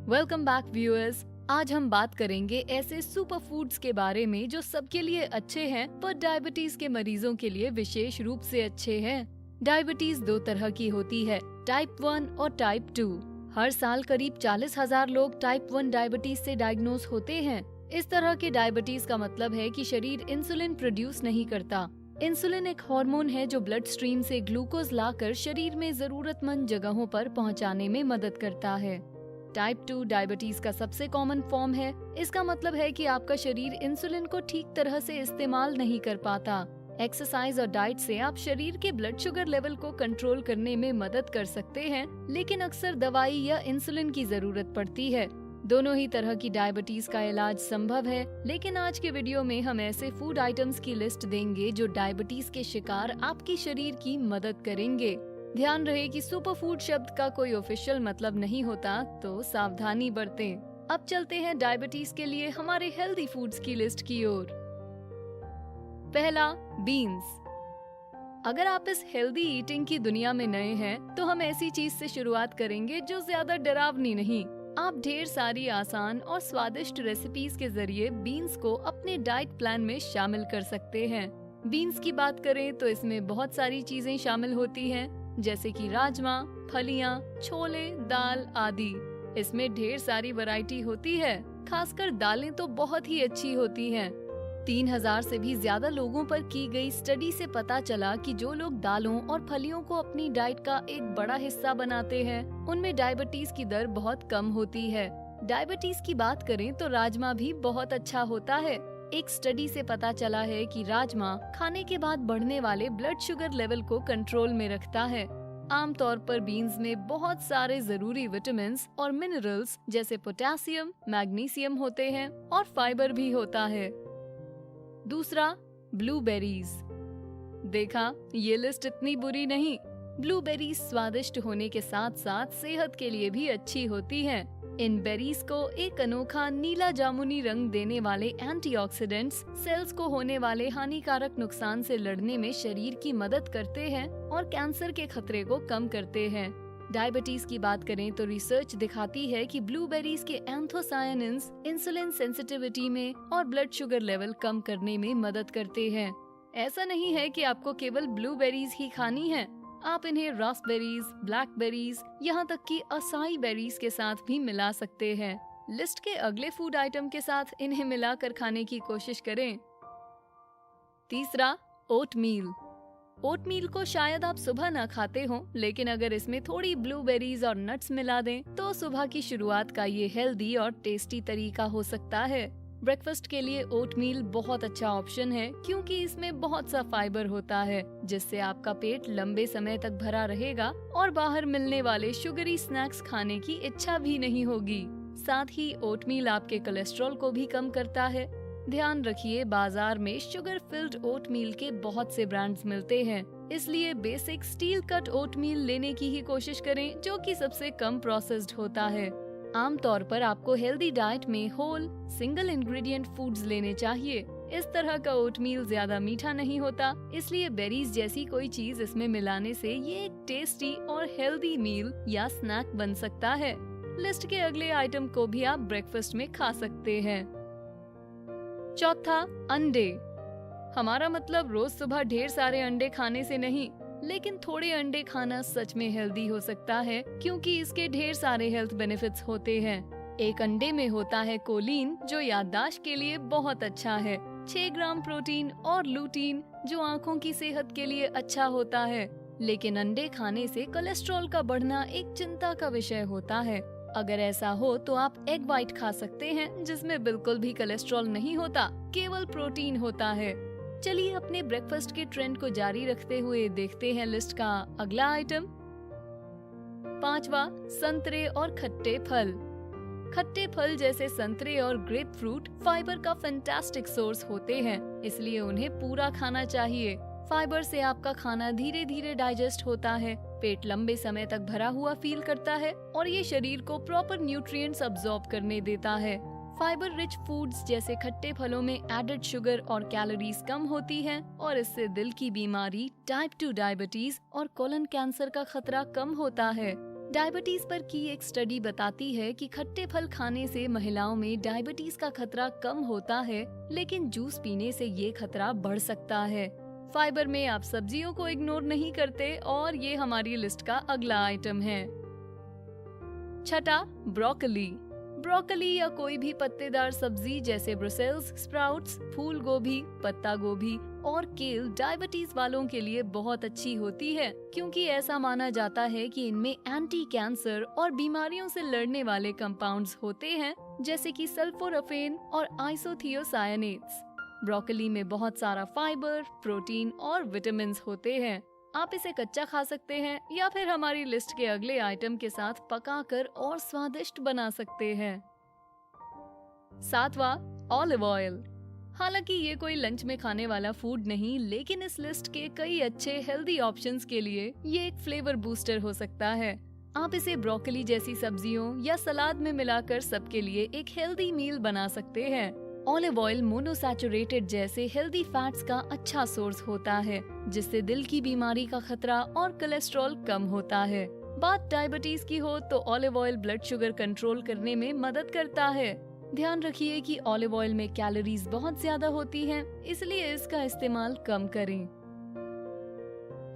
Welcome back viewers. आज हम बात करेंगे ऐसे सुपर फूड्स के बारे में जो सबके लिए अच्छे हैं पर डायबिटीज के मरीजों के लिए विशेष रूप से अच्छे हैं। डायबिटीज दो तरह की होती है, टाइप 1 और टाइप 2। हर साल करीब 40,000 लोग टाइप 1 डायबिटीज से डायग्नोज होते हैं। इस तरह के डायबिटीज का मतलब है कि शरीर इंसुलिन प्रोड्यूस नहीं करता। इंसुलिन एक हार्मोन है जो ब्लड स्ट्रीम से ग्लूकोज लाकर शरीर में जरूरतमंद जगहों पर पहुंचाने में मदद करता है। टाइप 2 डायबिटीज का सबसे कॉमन फॉर्म है। इसका मतलब है कि आपका शरीर इंसुलिन को ठीक तरह से इस्तेमाल नहीं कर पाता। एक्सरसाइज और डाइट से आप शरीर के ब्लड शुगर लेवल को कंट्रोल करने में मदद कर सकते हैं, लेकिन अक्सर दवाई या इंसुलिन की जरूरत पड़ती है। दोनों ही तरह की डायबिटीज का इलाज संभव है, लेकिन आज के वीडियो में हम ऐसे फूड आइटम्स की लिस्ट देंगे जो डायबिटीज के शिकार आपके शरीर की मदद करेंगे। ध्यान रहे कि सुपर फूड शब्द का कोई ऑफिशियल मतलब नहीं होता, तो सावधानी बरतें। अब चलते हैं डायबिटीज के लिए हमारे हेल्दी फूड्स की लिस्ट की ओर। पहला, बीन्स। अगर आप इस हेल्दी ईटिंग की दुनिया में नए हैं, तो हम ऐसी चीज से शुरुआत करेंगे जो ज्यादा डरावनी नहीं। आप ढेर सारी आसान और स्वादिष्ट रेसिपीज के जरिए बीन्स को अपने डाइट प्लान में शामिल कर सकते हैं। बीन्स की बात करें तो इसमें बहुत सारी चीजें शामिल होती हैं, जैसे कि राजमा, फलियां, छोले, दाल आदि। इसमें ढेर सारी वैरायटी होती है, खासकर दालें तो बहुत ही अच्छी होती हैं। 3,000 से भी ज्यादा लोगों पर की गई स्टडी से पता चला कि जो लोग दालों और फलियों को अपनी डाइट का एक बड़ा हिस्सा बनाते हैं, उनमें डायबिटीज की दर बहुत कम होती है। डायबिटीज की बात करें तो राजमा भी बहुत अच्छा होता है। एक स्टडी से पता चला है कि राजमा खाने के बाद बढ़ने वाले ब्लड शुगर लेवल को कंट्रोल में रखता है। आमतौर पर बीन्स में बहुत सारे जरूरी विटामिन और मिनरल्स जैसे पोटेशियम, मैग्नीशियम होते हैं और फाइबर भी होता है। दूसरा, ब्लूबेरीज। देखा, ये लिस्ट इतनी बुरी नहीं। ब्लूबेरीज स्वादिष्ट होने के साथ साथ सेहत के लिए भी अच्छी होती हैं। इन बेरीज को एक अनोखा नीला जामुनी रंग देने वाले एंटीऑक्सीडेंट्स सेल्स को होने वाले हानिकारक नुकसान से लड़ने में शरीर की मदद करते हैं और कैंसर के खतरे को कम करते हैं। डायबिटीज की बात करें तो रिसर्च दिखाती है कि ब्लूबेरीज के एंथोसायनिन्स इंसुलिन सेंसिटिविटी में और ब्लड शुगर लेवल कम करने में मदद करते हैं। ऐसा नहीं है कि आपको केवल ब्लूबेरीज ही खानी है, आप इन्हें रास्पबेरीज, ब्लैकबेरीज, यहाँ तक कि असाई बेरीज के साथ भी मिला सकते हैं। लिस्ट के अगले फूड आइटम के साथ इन्हें मिलाकर खाने की कोशिश करें। तीसरा, ओटमील। ओटमील को शायद आप सुबह न खाते हो, लेकिन अगर इसमें थोड़ी ब्लूबेरीज और नट्स मिला दें, तो सुबह की शुरुआत का ये हेल्दी और टेस्टी तरीका हो सकता है। ब्रेकफास्ट के लिए ओटमील बहुत अच्छा ऑप्शन है, क्योंकि इसमें बहुत सा फाइबर होता है, जिससे आपका पेट लंबे समय तक भरा रहेगा और बाहर मिलने वाले शुगरी स्नैक्स खाने की इच्छा भी नहीं होगी। साथ ही ओटमील आपके कोलेस्ट्रॉल को भी कम करता है। ध्यान रखिए, बाजार में शुगर फिल्ड ओटमील के बहुत से ब्रांड्स मिलते हैं, इसलिए बेसिक स्टील कट ओटमील लेने की ही कोशिश करें, जो कि सबसे कम प्रोसेस्ड होता है। आमतौर पर आपको हेल्दी डाइट में होल सिंगल इंग्रेडिएंट फूड्स लेने चाहिए। इस तरह का ओटमील ज्यादा मीठा नहीं होता, इसलिए बेरीज जैसी कोई चीज इसमें मिलाने से ये एक टेस्टी और हेल्दी मील या स्नैक बन सकता है। लिस्ट के अगले आइटम को भी आप ब्रेकफास्ट में खा सकते हैं। चौथा, अंडे। हमारा मतलब रोज सुबह ढेर सारे अंडे खाने से नहीं, लेकिन थोड़े अंडे खाना सच में हेल्दी हो सकता है, क्योंकि इसके ढेर सारे हेल्थ बेनिफिट्स होते हैं। एक अंडे में होता है कोलिन, जो याददाश्त के लिए बहुत अच्छा है, 6 ग्राम प्रोटीन और लूटीन, जो आँखों की सेहत के लिए अच्छा होता है। लेकिन अंडे खाने से कोलेस्ट्रॉल का बढ़ना एक चिंता का विषय होता है। अगर ऐसा हो तो आप एग व्हाइट खा सकते हैं, जिसमें बिल्कुल भी कोलेस्ट्रॉल नहीं होता, केवल प्रोटीन होता है। चलिए अपने ब्रेकफास्ट के ट्रेंड को जारी रखते हुए देखते हैं लिस्ट का अगला आइटम। पांचवा, संतरे और खट्टे फल। खट्टे फल जैसे संतरे और ग्रेप फ्रूट फाइबर का फैंटास्टिक सोर्स होते हैं, इसलिए उन्हें पूरा खाना चाहिए। फाइबर से आपका खाना धीरे धीरे डाइजेस्ट होता है, पेट लंबे समय तक भरा हुआ फील करता है और ये शरीर को प्रॉपर न्यूट्रिएंट्स अब्सॉर्ब करने देता है। फाइबर रिच फूड्स जैसे खट्टे फलों में एडेड शुगर और कैलोरीज कम होती हैं और इससे दिल की बीमारी, टाइप 2 डायबिटीज और कोलन कैंसर का खतरा कम होता है। डायबिटीज पर की एक स्टडी बताती है कि खट्टे फल खाने से महिलाओं में डायबिटीज का खतरा कम होता है, लेकिन जूस पीने से ये खतरा बढ़ सकता है। फाइबर में आप सब्जियों को इग्नोर नहीं करते और ये हमारी लिस्ट का अगला आइटम है। छठा, ब्रोकली। ब्रोकली या कोई भी पत्तेदार सब्जी जैसे ब्रुसेल्स स्प्राउट्स, फूल गोभी, पत्ता गोभी और केल डायबिटीज वालों के लिए बहुत अच्छी होती है, क्योंकि ऐसा माना जाता है कि इनमें एंटी कैंसर और बीमारियों से लड़ने वाले कंपाउंड्स होते हैं, जैसे कि सल्फोराफेन और आइसोथियोसायानेट्स। ब्रोकली में बहुत सारा फाइबर, प्रोटीन और विटामिन होते हैं। आप इसे कच्चा खा सकते हैं या फिर हमारी लिस्ट के अगले आइटम के साथ पकाकर और स्वादिष्ट बना सकते हैं। सातवां, ऑलिव ऑयल। हालांकि ये कोई लंच में खाने वाला फूड नहीं, लेकिन इस लिस्ट के कई अच्छे हेल्दी ऑप्शंस के लिए ये एक फ्लेवर बूस्टर हो सकता है। आप इसे ब्रोकली जैसी सब्जियों या सलाद में मिलाकर सबके लिए एक हेल्दी मील बना सकते हैं। ऑलिव ऑयल मोनोसैचुरेटेड जैसे हेल्दी फैट्स का अच्छा सोर्स होता है, जिससे दिल की बीमारी का खतरा और कोलेस्ट्रॉल कम होता है। बात डायबिटीज की हो तो olive oil blood sugar control करने में मदद करता है। ध्यान रखिए कि ऑलिव ऑयल में कैलोरीज बहुत ज्यादा होती हैं, इसलिए इसका इस्तेमाल कम करें।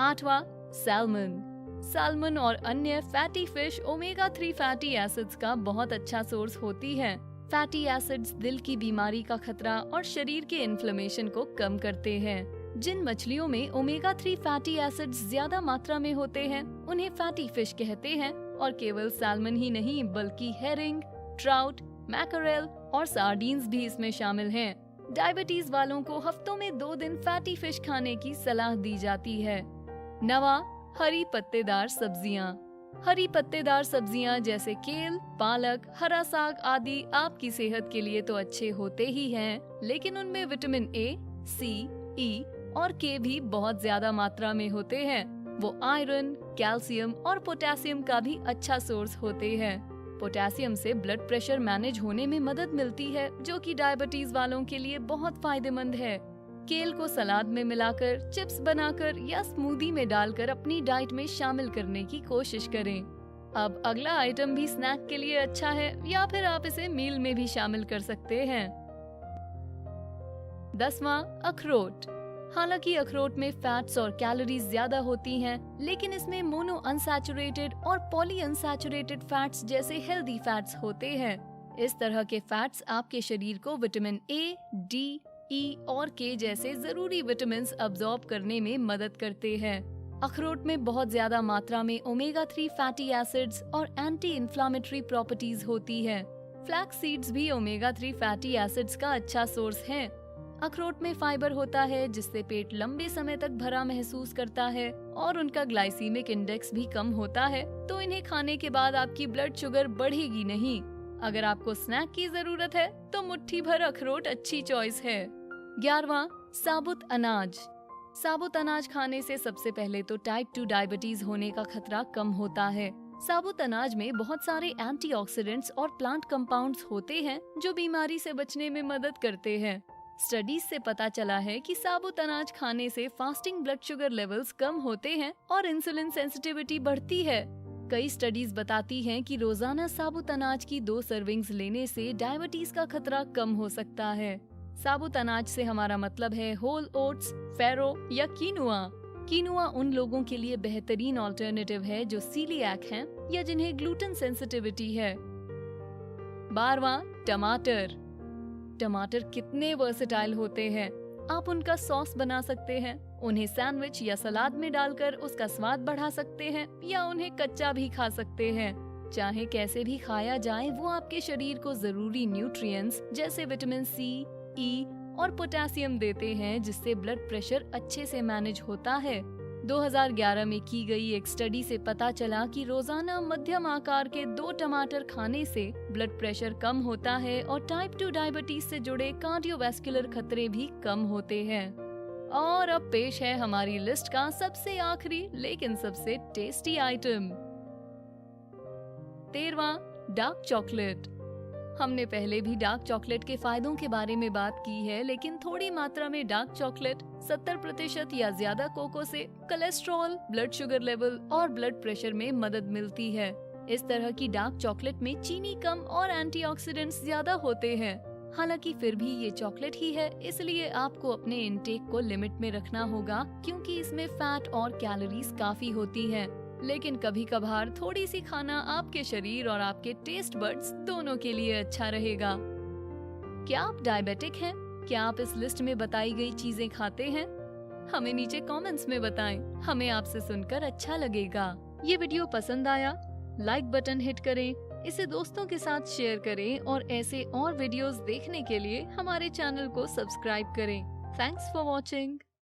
आठवां, सैल्मन। सैल्मन और अन्य fatty fish omega 3 fatty acids का बहुत अच्छा सोर्स होती है। फैटी एसिड्स दिल की बीमारी का खतरा और शरीर के इन्फ्लेमेशन को कम करते हैं। जिन मछलियों में ओमेगा 3 फैटी एसिड्स ज्यादा मात्रा में होते हैं, उन्हें फैटी फिश कहते हैं। और केवल सैल्मन ही नहीं, बल्कि हेरिंग, ट्राउट, मैकरेल और सार्डीन्स भी इसमें शामिल हैं। डायबिटीज वालों को हफ्तों में 2 दिन फैटी फिश खाने की सलाह दी जाती है। नवा, हरी पत्तेदार सब्जियां। हरी पत्तेदार सब्जियां जैसे केल, पालक, हरा साग आदि आपकी सेहत के लिए तो अच्छे होते ही हैं, लेकिन उनमें विटामिन ए, सी, ई और के भी बहुत ज्यादा मात्रा में होते हैं। वो आयरन, कैल्शियम और पोटेशियम का भी अच्छा सोर्स होते हैं। पोटेशियम से ब्लड प्रेशर मैनेज होने में मदद मिलती है, जो कि डायबिटीज वालों के लिए बहुत फायदेमंद है। केल को सलाद में मिलाकर, चिप्स बनाकर या स्मूदी में डालकर अपनी डाइट में शामिल करने की कोशिश करें। अब अगला आइटम भी स्नैक के लिए अच्छा है, या फिर आप इसे मील में भी शामिल कर सकते हैं। 10वां, अखरोट। हालांकि अखरोट में फैट्स और कैलोरीज ज्यादा होती हैं, लेकिन इसमें मोनो अनसैचुरेटेड और पॉली अनसैचुरेटेड फैट्स जैसे हेल्दी फैट्स होते हैं। इस तरह के फैट्स आपके शरीर को विटामिन ए, डी, ई और के जैसे जरूरी विटामिन अब्सॉर्ब करने में मदद करते हैं। अखरोट में बहुत ज्यादा मात्रा में ओमेगा 3 फैटी एसिड्स और एंटी इंफ्लेमेटरी प्रॉपर्टीज होती है। फ्लैक्स सीड्स भी ओमेगा 3 फैटी एसिड्स का अच्छा सोर्स हैं। अखरोट में फाइबर होता है, जिससे पेट लंबे समय तक भरा महसूस करता है और उनका ग्लाइसीमिक इंडेक्स भी कम होता है, तो इन्हें खाने के बाद आपकी ब्लड शुगर बढ़ेगी नहीं। अगर आपको स्नैक की जरूरत है तो मुट्ठी भर अखरोट अच्छी चॉइस है। 11वां, साबुत अनाज। साबुत अनाज खाने से सबसे पहले तो टाइप 2 डायबिटीज होने का खतरा कम होता है। साबुत अनाज में बहुत सारे एंटीऑक्सीडेंट्स और प्लांट कंपाउंड्स होते हैं, जो बीमारी से बचने में मदद करते हैं। स्टडीज से पता चला है कि साबुत अनाज खाने से फास्टिंग ब्लड शुगर लेवल्स कम होते हैं और इंसुलिन सेंसिटिविटी बढ़ती है। कई स्टडीज बताती हैं कि रोजाना साबुत अनाज की 2 सर्विंग्स लेने से डायबिटीज का खतरा कम हो सकता है। साबुत अनाज से हमारा मतलब है होल ओट्स, फेरो या कीनुआ। कीनुआ उन लोगों के लिए बेहतरीन ऑल्टरनेटिव है जो सीलिएक हैं या जिन्हें ग्लूटेन सेंसिटिविटी है। 12वां, टमाटर। टमाटर कितने वर्सेटाइल होते हैं। आप उनका सॉस बना सकते हैं, उन्हें सैंडविच या सलाद में डालकर उसका स्वाद बढ़ा सकते हैं, या उन्हें कच्चा भी खा सकते हैं। चाहे कैसे भी खाया जाए, वो आपके शरीर को जरूरी न्यूट्रिएंट्स जैसे विटामिन सी, ई और पोटेशियम देते हैं, जिससे ब्लड प्रेशर अच्छे से मैनेज होता है। 2011 में की गई एक स्टडी से पता चला कि रोजाना मध्यम आकार के 2 टमाटर खाने से ब्लड प्रेशर कम होता है और टाइप 2 डायबिटीज से जुड़े कार्डियोवैस्कुलर खतरे भी कम होते हैं। और अब पेश है हमारी लिस्ट का सबसे आखिरी लेकिन सबसे टेस्टी आइटम। 13वां, डार्क चॉकलेट। हमने पहले भी डार्क चॉकलेट के फायदों के बारे में बात की है, लेकिन थोड़ी मात्रा में डार्क चॉकलेट 70% या ज्यादा कोको से कोलेस्ट्रॉल, ब्लड शुगर लेवल और ब्लड प्रेशर में मदद मिलती है। इस तरह की डार्क चॉकलेट में चीनी कम और एंटीऑक्सीडेंट्स ज्यादा होते हैं। हालांकि फिर भी ये चॉकलेट ही है, इसलिए आपको अपने इंटेक को लिमिट में रखना होगा, क्योंकि इसमें फैट और कैलोरीज काफी होती हैं। लेकिन कभी कभार थोड़ी सी खाना आपके शरीर और आपके टेस्ट बड्स दोनों के लिए अच्छा रहेगा। क्या आप डायबिटिक हैं? क्या आप इस लिस्ट में बताई गई चीजें खाते हैं? हमें नीचे कमेंट्स में बताएं, हमें आपसे सुनकर अच्छा लगेगा। ये वीडियो पसंद आया? लाइक बटन हिट करें, इसे दोस्तों के साथ शेयर करें और ऐसे और वीडियोस देखने के लिए हमारे चैनल को सब्सक्राइब करें। Thanks for watching.